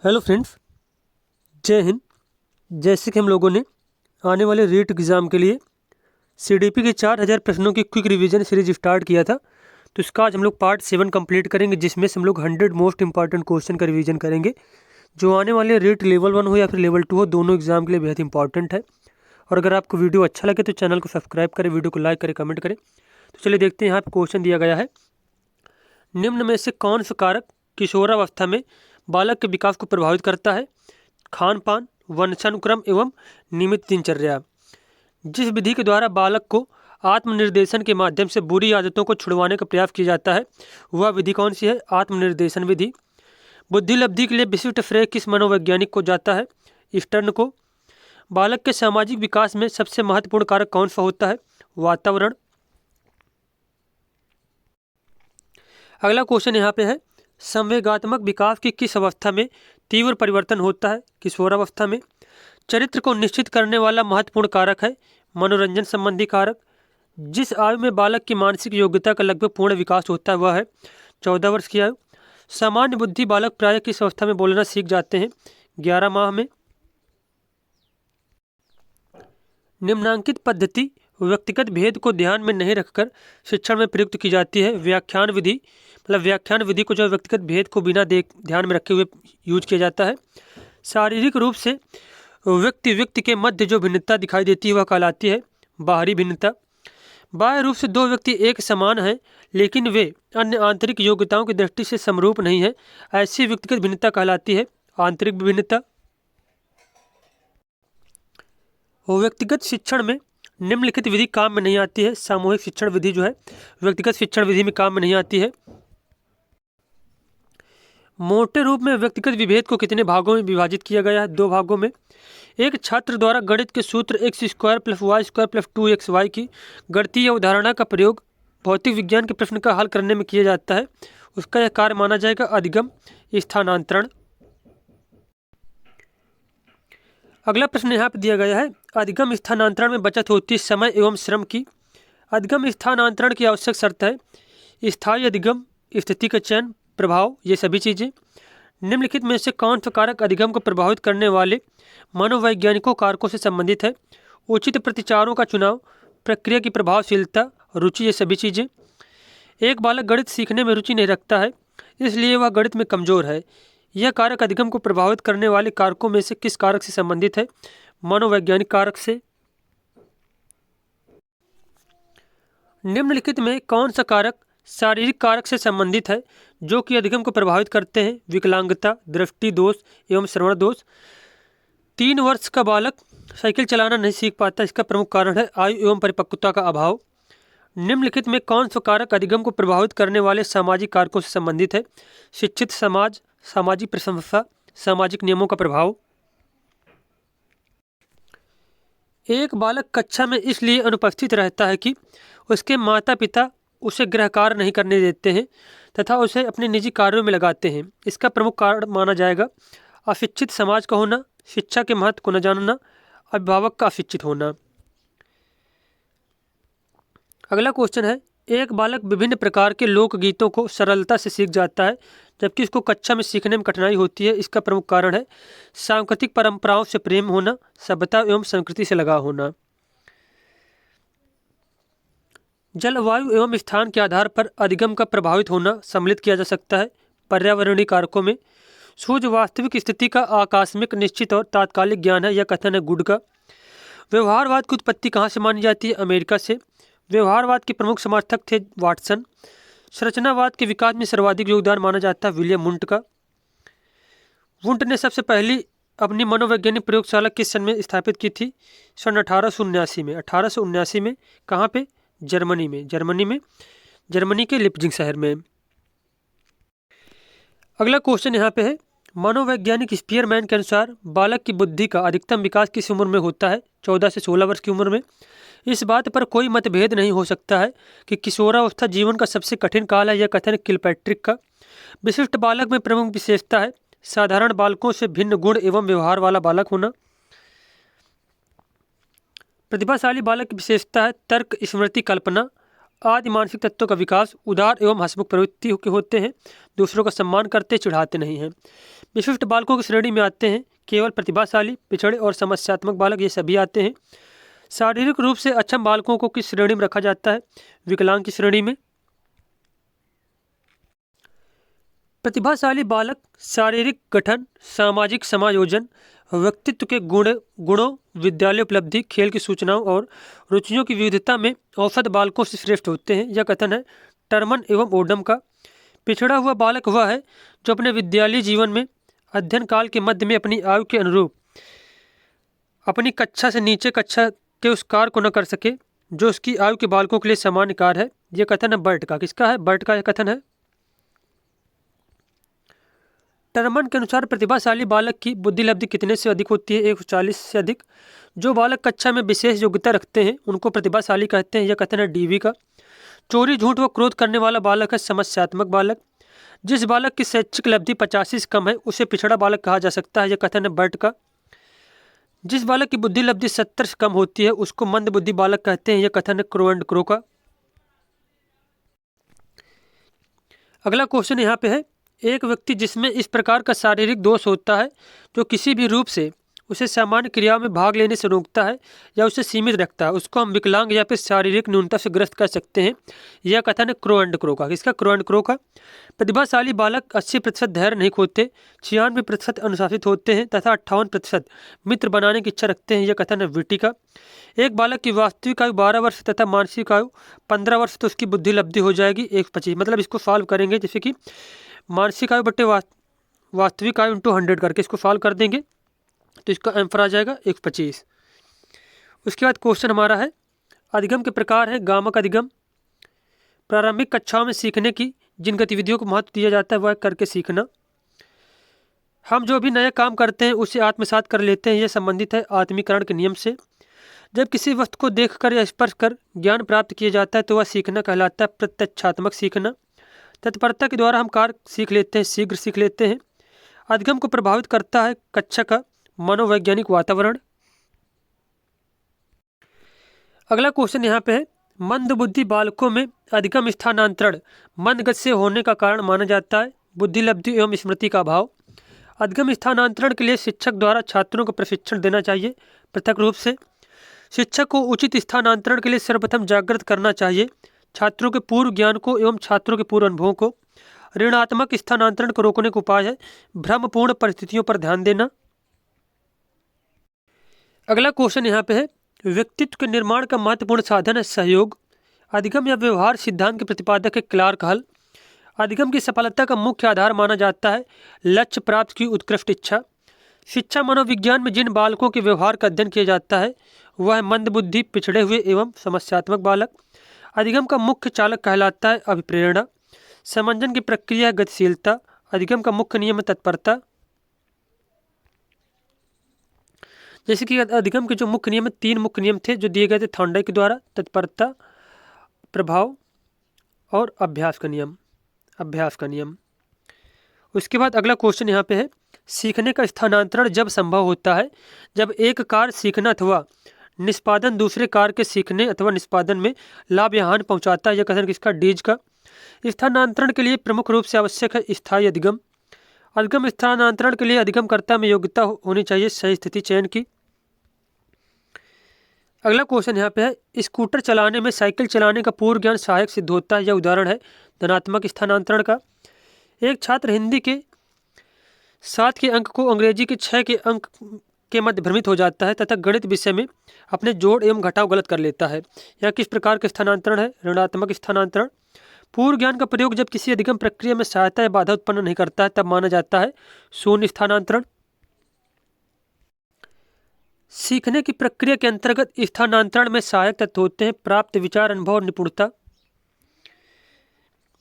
Hello friends, जय हिंद। जैसे कि हम लोगों ने आने वाले रीट एग्ज़ाम के लिए सीडीपी के 4000 प्रश्नों की क्विक रिवीजन सीरीज स्टार्ट किया था। तो इसका आज हम लोग पार्ट 7 कंप्लीट करेंगे, जिसमें से हम लोग 100 मोस्ट इंपॉर्टेंट क्वेश्चन का रिवीजन करेंगे, जो आने वाले रीट लेवल 1 हो या फिर लेवल 2 हो, दोनों एग्जाम के लिए बेहद इंपॉर्टेंट है। और अगर आपको वीडियो अच्छा लगे तो चैनल को सब्सक्राइब करें, वीडियो को लाइक करें, कमेंट करें। तो चलिए देखते हैं। यहाँ पर क्वेश्चन दिया गया है, निम्न में से कौन सा कारक किशोरावस्था में बालक के विकास को प्रभावित करता है? खान पान, वंशानुक्रम एवं नियमित दिनचर्या। जिस विधि के द्वारा बालक को आत्मनिर्देशन के माध्यम से बुरी आदतों को छुड़वाने का प्रयास किया जाता है, वह विधि कौन सी है? आत्मनिर्देशन विधि। बुद्धि लब्धि के लिए विशिष्ट श्रेय किस मनोवैज्ञानिक को जाता है? स्टर्न को। बालक के सामाजिक विकास में सबसे महत्वपूर्ण कारक कौन सा होता है? वातावरण। अगला क्वेश्चन यहाँ पे है, संवेगात्मक विकास की किस अवस्था में तीव्र परिवर्तन होता है? किशोरावस्था में। चरित्र को निश्चित करने वाला महत्वपूर्ण कारक है मनोरंजन संबंधी कारक। जिस आयु में बालक की मानसिक योग्यता का लगभग पूर्ण विकास होता है, वह है 14 वर्ष की आयु। सामान्य बुद्धि बालक प्रायः किस अवस्था में बोलना सीख जाते हैं? 11 माह में। निम्नांकित पद्धति व्यक्तिगत भेद को ध्यान में नहीं रखकर शिक्षण में प्रयुक्त की जाती है। व्याख्यान विधि, मतलब व्याख्यान विधि को जो व्यक्तिगत भेद को बिना ध्यान में रखे हुए यूज किया जाता है। शारीरिक रूप से व्यक्ति व्यक्ति के मध्य जो भिन्नता दिखाई देती है वह कहलाती है बाहरी भिन्नता। बाह्य रूप से दो व्यक्ति एक समान हैं, लेकिन वे अन्य आंतरिक योग्यताओं की दृष्टि से समरूप नहीं है, ऐसी व्यक्तिगत भिन्नता कहलाती है आंतरिक भिन्नता। व्यक्तिगत शिक्षण में निम्नलिखित विधि काम में नहीं आती है। सामूहिक शिक्षण विधि जो है व्यक्तिगत शिक्षण विधि में काम में नहीं आती है। मोटे रूप में व्यक्तिगत विभेद को कितने भागों में विभाजित किया गया है? 2 भागों में। एक छात्र द्वारा गणित के सूत्र x² + y² + 2xy की गणितीय अवधारणा का प्रयोग भौतिक विज्ञान के प्रश्न का हल करने में किया जाता है, उसका यह कार्य माना जाएगा अधिगम स्थानांतरण। अगला प्रश्न यहाँ पर दिया गया है, अधिगम स्थानांतरण में बचत होती है समय एवं श्रम की। अधिगम स्थानांतरण की आवश्यक शर्त है स्थायी अधिगम, स्थिति का चयन, प्रभाव, ये सभी चीज़ें। निम्नलिखित में से कौन सा कारक अधिगम को प्रभावित करने वाले मनोवैज्ञानिकों कारकों से संबंधित है? उचित प्रतिचारों का चुनाव, प्रक्रिया की प्रभावशीलता, रुचि, ये सभी चीज़ें। एक बालक गणित सीखने में रुचि नहीं रखता है, इसलिए वह गणित में कमजोर है। यह कारक अधिगम को प्रभावित करने वाले कारकों में से किस कारक से संबंधित है? मनोवैज्ञानिक कारक से। निम्नलिखित में कौन सा कारक शारीरिक कारक से संबंधित है जो कि अधिगम को प्रभावित करते हैं? विकलांगता, दृष्टि दोष एवं श्रवण दोष। 3 वर्ष का बालक साइकिल चलाना नहीं सीख पाता, इसका प्रमुख कारण है आयु एवं परिपक्वता का अभाव। निम्नलिखित में कौन सा कारक अधिगम को प्रभावित करने वाले सामाजिक कारकों से संबंधित है? शिक्षित समाज, सामाजिक प्रशंसा, सामाजिक नियमों का प्रभाव। एक बालक कक्षा में इसलिए अनुपस्थित रहता है कि उसके माता पिता उसे गृह कार्य नहीं करने देते हैं तथा उसे अपने निजी कार्यों में लगाते हैं, इसका प्रमुख कारण माना जाएगा अशिक्षित समाज का होना, शिक्षा के महत्व को न जानना, अभिभावक का अशिक्षित होना। अगला क्वेश्चन है, एक बालक विभिन्न प्रकार के लोकगीतों को सरलता से सीख जाता है जबकि उसको कक्षा में सीखने में कठिनाई होती है, इसका प्रमुख कारण है सांस्कृतिक परंपराओं से प्रेम होना, सभ्यता एवं संस्कृति से लगाव होना। जलवायु एवं स्थान के आधार पर अधिगम का प्रभावित होना सम्मिलित किया जा सकता है पर्यावरणीय कारकों में। सूर्य वास्तविक स्थिति का आकस्मिक, निश्चित और तात्कालिक ज्ञान है, यह कथन है गुड का। व्यवहारवाद की उत्पत्ति कहाँ से मानी जाती है? अमेरिका से। व्यवहारवाद के प्रमुख समर्थक थे वाटसन। संरचनावाद के विकास में सर्वाधिक योगदान माना जाता है विलियम वुंट का। वुंट ने सबसे पहली अपनी मनोवैज्ञानिक प्रयोगशाला किस सन में स्थापित की थी? सन 1879 में। 1879 में कहाँ पे? जर्मनी में। जर्मनी के लिप्जिंग शहर में। अगला क्वेश्चन यहाँ पे है, मनोवैज्ञानिक स्पीयरमैन के अनुसार बालक की बुद्धि का अधिकतम विकास किस उम्र में होता है? 14 से 16 वर्ष की उम्र में। इस बात पर कोई मतभेद नहीं हो सकता है कि किशोरावस्था जीवन का सबसे कठिन काल है, यह कथन किलपैट्रिक का। विशिष्ट बालक में प्रमुख विशेषता है साधारण बालकों से भिन्न गुण एवं व्यवहार वाला बालक होना। प्रतिभाशाली बालक की विशेषता है तर्क, स्मृति, कल्पना, आदि मानसिक तत्वों का विकास उदार एवं हंसमुख प्रवृत्ति के होते हैं, दूसरों का सम्मान करते चिढ़ाते नहीं हैं। विशिष्ट बालकों की श्रेणी में आते हैं केवल प्रतिभाशाली, पिछड़े और समस्यात्मक बालक, ये सभी आते हैं। शारीरिक रूप से अक्षम बालकों को किस श्रेणी में रखा जाता है? विकलांग की श्रेणी में। प्रतिभाशाली बालक शारीरिक गठन, सामाजिक समायोजन, व्यक्तित्व के गुणों, विद्यालय उपलब्धि, खेल की सूचनाओं और रुचियों की विविधता में औसत बालकों से श्रेष्ठ होते हैं। यह कथन है टर्मन एवं ओडम का। पिछड़ा हुआ बालक वह है जो अपने विद्यालय जीवन में अध्ययन काल के मध्य में अपनी आयु के अनुरूप अपनी कक्षा से नीचे कक्षा के उस कार्य को न कर सके जो उसकी आयु के बालकों के लिए सामान्य कार्य है। यह कथन है बर्ट का। किसका है? बर्ट का यह कथन है। टर्मन के अनुसार प्रतिभाशाली बालक की बुद्धि लब्धि कितने से अधिक होती है? 140 से अधिक। जो बालक कक्षा में विशेष योग्यता रखते हैं उनको प्रतिभाशाली कहते हैं। यह कथन है डीवी का। चोरी, झूठ व क्रोध करने वाला बालक है समस्यात्मक बालक। जिस बालक की शैक्षिक लब्धि 85 से कम है उसे पिछड़ा बालक कहा जा सकता है। यह कथन है बर्ट का। जिस बालक की बुद्धि लब्धि 70 से कम होती है उसको मंद बुद्धि बालक कहते हैं। यह कथन है क्रो एंड क्रो का। अगला क्वेश्चन यहाँ पे है, एक व्यक्ति जिसमें इस प्रकार का शारीरिक दोष होता है जो किसी भी रूप से उसे सामान्य क्रियाओं में भाग लेने से रोकता है या उसे सीमित रखता है, उसको हम विकलांग या फिर शारीरिक न्यूनता से ग्रस्त कर सकते हैं। यह कथन है क्रो एंड क्रो का। किसका? क्रो एंड क्रो का। प्रतिभाशाली बालक 80% धैर्य नहीं खोते, 96% अनुशासित होते हैं तथा 58% मित्र बनाने की इच्छा रखते हैं। यह कथन है विटी का। एक बालक की वास्तविक आयु 12 वर्ष तथा मानसिक आयु 15 वर्ष तो उसकी बुद्धि लब्धि हो जाएगी 125। मतलब इसको सॉल्व करेंगे जैसे कि मानसिक आयु बट्टे वास्तविक आयु इंटू 100 करके इसको सॉल्व कर देंगे तो इसका आंसर आ जाएगा 125। उसके बाद क्वेश्चन हमारा है, अधिगम के प्रकार है गामक अधिगम। प्रारंभिक कक्षाओं में सीखने की जिन गतिविधियों को महत्व दिया जाता है वह करके सीखना। हम जो भी नया काम करते हैं उसे आत्मसात कर लेते हैं, यह संबंधित है आत्मीकरण के नियम से। जब किसी वस्तु को देखकर या स्पर्श कर ज्ञान प्राप्त किया जाता है तो वह सीखना कहलाता है प्रत्यक्षात्मक सीखना। तत्परता के द्वारा हम कार्य सीख लेते हैं, शीघ्र सीख लेते हैं। अधिगम को प्रभावित करता है कक्षा का मनोवैज्ञानिक वातावरण। अगला क्वेश्चन यहाँ पे है, मंदबुद्धि बालकों में अधिगम स्थानांतरण मंद गति से होने का कारण माना जाता है बुद्धि लब्धि एवं स्मृति का अभाव। अधिगम स्थानांतरण के लिए शिक्षक द्वारा छात्रों को प्रशिक्षण देना चाहिए पृथक रूप से। शिक्षक को उचित स्थानांतरण के लिए सर्वप्रथम जागृत करना चाहिए छात्रों के पूर्व ज्ञान को एवं छात्रों के पूर्व अनुभवों को। ऋणात्मक स्थानांतरण को रोकने का उपाय है भ्रमपूर्ण परिस्थितियों पर ध्यान देना। अगला क्वेश्चन यहाँ पे है, व्यक्तित्व के निर्माण का महत्वपूर्ण साधन है सहयोग। अधिगम या व्यवहार सिद्धांत के प्रतिपादक है क्लार्क हल। अधिगम की सफलता का मुख्य आधार माना जाता है लक्ष्य प्राप्त की उत्कृष्ट इच्छा। शिक्षा मनोविज्ञान में जिन बालकों के व्यवहार का अध्ययन किया जाता है वह है मंदबुद्धि, पिछड़े हुए एवं समस्यात्मक बालक। अधिगम का मुख्य चालक कहलाता है अभिप्रेरणा। समंजन की प्रक्रिया गतिशीलता। अधिगम का मुख्य नियम है तत्परता। जैसे कि अधिगम के जो मुख्य नियम 3 मुख्य नियम थे जो दिए गए थे थॉर्नडाइक के द्वारा, तत्परता, प्रभाव और अभ्यास का नियम। उसके बाद अगला क्वेश्चन यहाँ पे है, सीखने का स्थानांतरण जब संभव होता है जब एक कार्य सीखना अथवा निष्पादन दूसरे कार्य के सीखने अथवा निष्पादन में लाभ या हानि पहुँचाता है। यह कथन किसका? डीज का। स्थानांतरण के लिए प्रमुख रूप से आवश्यक है स्थायी अधिगम। अधिगम स्थानांतरण के लिए अधिगमकर्ता में योग्यता होनी चाहिए सही स्थिति चयन की। अगला क्वेश्चन यहाँ पे है, स्कूटर चलाने में साइकिल चलाने का पूर्व ज्ञान सहायक सिद्ध होता है। यह उदाहरण है धनात्मक स्थानांतरण का। एक छात्र हिंदी के 7 के अंक को अंग्रेजी के 6 के अंक के मध्य भ्रमित हो जाता है तथा गणित विषय में अपने जोड़ एवं घटाव गलत कर लेता है। यह किस प्रकार का स्थानांतरण है? ऋणात्मक स्थानांतरण। पूर्व ज्ञान का प्रयोग जब किसी अधिगम प्रक्रिया में सहायता या बाधा उत्पन्न नहीं करता है तब माना जाता है शून्य स्थानांतरण। सीखने की प्रक्रिया के अंतर्गत स्थानांतरण में सहायक तत्व होते हैं प्राप्त विचार, अनुभव और निपुणता।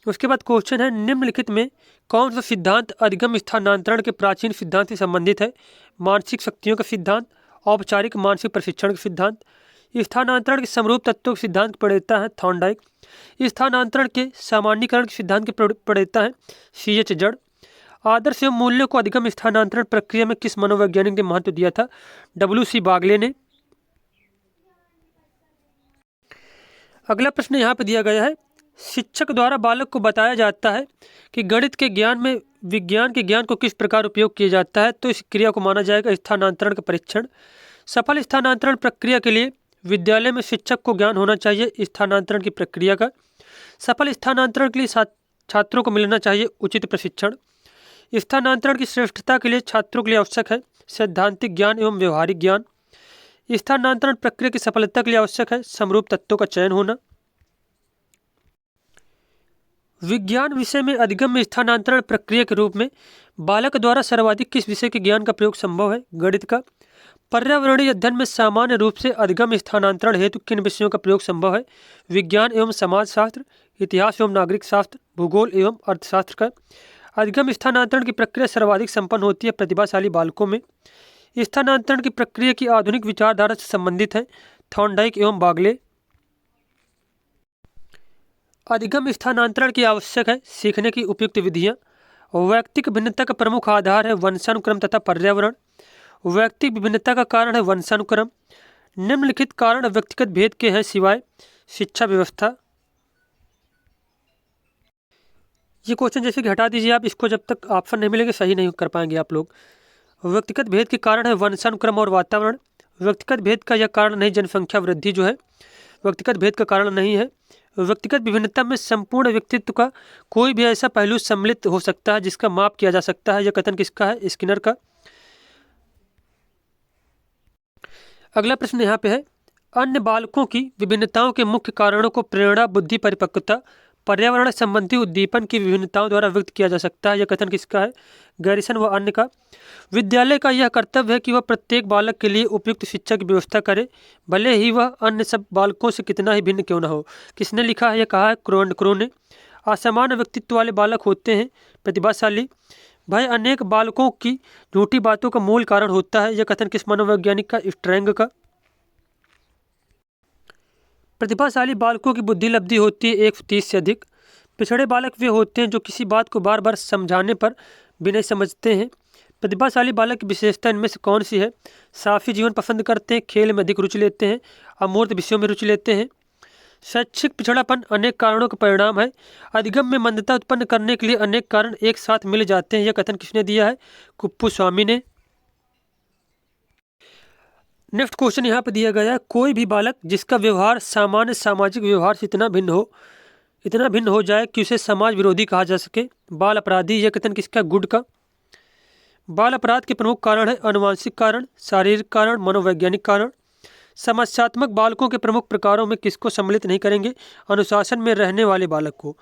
उसके बाद क्वेश्चन है, निम्नलिखित में कौन सा सिद्धांत अधिगम स्थानांतरण के प्राचीन सिद्धांत से संबंधित है? मानसिक शक्तियों का सिद्धांत, औपचारिक मानसिक प्रशिक्षण का सिद्धांत। स्थानांतरण के समरूप तत्वों के सिद्धांत प्रणेता है थॉर्नडाइक। स्थानांतरण के सामान्यीकरण के सिद्धांत के प्रणेता है CH जड़। आदर्श एवं मूल्यों को अधिगम स्थानांतरण प्रक्रिया में किस मनोवैज्ञानिक ने महत्व दिया था? WC बागले ने। अगला प्रश्न यहाँ पे दिया गया है, शिक्षक द्वारा बालक को बताया जाता है कि गणित के ज्ञान में विज्ञान के ज्ञान को किस प्रकार उपयोग किया जाता है, तो इस क्रिया को माना जाएगा स्थानांतरण का परीक्षण। सफल स्थानांतरण प्रक्रिया के लिए विद्यालय में शिक्षक को ज्ञान होना चाहिए स्थानांतरण की प्रक्रिया का। सफल स्थानांतरण के लिए छात्रों को मिलना चाहिए उचित प्रशिक्षण। स्थानांतरण की श्रेष्ठता के लिए छात्रों के लिए आवश्यक है सैद्धांतिक ज्ञान एवं व्यवहारिक ज्ञान। स्थानांतरण प्रक्रिया की सफलता के लिए आवश्यक है समरूप तत्वों का चयन होना। विज्ञान विषय में अधिगम्य स्थानांतरण प्रक्रिया के रूप में बालक द्वारा सर्वाधिक किस विषय के ज्ञान का प्रयोग संभव है? गणित का। पर्यावरणीय अध्ययन में सामान्य रूप से अधिगम्य स्थानांतरण हेतु किन विषयों का प्रयोग संभव है? विज्ञान एवं समाजशास्त्र, इतिहास एवं नागरिक शास्त्र, भूगोल एवं अर्थशास्त्र का। अधिगम्य स्थानांतरण की प्रक्रिया सर्वाधिक संपन्न होती है प्रतिभाशाली बालकों में। स्थानांतरण की प्रक्रिया की आधुनिक विचारधारा से संबंधित है थॉर्नडाइक एवं बागले। अधिगम्य स्थानांतरण की आवश्यक है सीखने की उपयुक्त विधियाँ। वैयक्तिक भिन्नता का प्रमुख आधार है वंशानुक्रम तथा पर्यावरण। वैयक्तिक विभिन्नता का कारण है वंशानुक्रम। निम्नलिखित कारण व्यक्तिगत भेद के हैं सिवाय शिक्षा व्यवस्था। ये क्वेश्चन जैसे कि हटा दीजिए आप, इसको जब तक ऑप्शन नहीं मिलेंगे सही नहीं कर पाएंगे आप लोग। व्यक्तिगत भेद के कारण है वंशानुक्रम और वातावरण। व्यक्तिगत भेद का यह कारण नहीं जनसंख्या वृद्धि जो है व्यक्तिगत भेद का कारण नहीं है। व्यक्तिगत विभिन्नता में संपूर्ण व्यक्तित्व का कोई भी ऐसा पहलू सम्मिलित हो सकता है जिसका माप किया जा सकता है। यह कथन किसका है? स्किनर का। अगला प्रश्न यहाँ पे है, अन्य बालकों की विभिन्नताओं के मुख्य कारणों को प्रेरणा, बुद्धि, परिपक्वता, पर्यावरण संबंधी उद्दीपन की विभिन्नताओं द्वारा व्यक्त किया जा सकता है। यह कथन किसका है? गैरिसन व अन्य का। विद्यालय का यह कर्तव्य है कि वह प्रत्येक बालक के लिए उपयुक्त शिक्षा की व्यवस्था करे, भले ही वह अन्य सब बालकों से कितना ही भिन्न क्यों न हो। किसने लिखा है? यह कहा है क्रो ने। असामान्य व्यक्तित्व वाले बालक होते हैं प्रतिभाशाली। भय अनेक बालकों की झूठी बातों का मूल कारण होता है। यह कथन किस मनोवैज्ञानिक का? स्ट्रैंग का। प्रतिभाशाली बालकों की बुद्धि लब्धि होती है 130 से अधिक। पिछड़े बालक वे होते हैं जो किसी बात को बार बार समझाने पर भी नहीं समझते हैं। प्रतिभाशाली बालक की विशेषता इनमें से कौन सी है? साफी जीवन पसंद करते हैं, खेल में अधिक रुचि लेते हैं, अमूर्त विषयों में रुचि लेते हैं। शैक्षिक पिछड़ापन अनेक कारणों का परिणाम है। अधिगम में मंदता उत्पन्न करने के लिए अनेक कारण एक साथ मिल जाते हैं। यह कथन किसने दिया है? कुप्पुस्वामी ने। नेक्स्ट क्वेश्चन यहाँ पे दिया गया है, कोई भी बालक जिसका व्यवहार सामान्य सामाजिक व्यवहार से इतना भिन्न हो जाए कि उसे समाज विरोधी कहा जा सके, बाल अपराधी। यह कथन किसका? गुड का। बाल अपराध के प्रमुख कारण है आनुवंशिक कारण, शारीरिक कारण, मनोवैज्ञानिक कारण। समस्यात्मक बालकों के प्रमुख प्रकारों में किसको सम्मिलित नहीं करेंगे? अनुशासन में रहने वाले बालक को।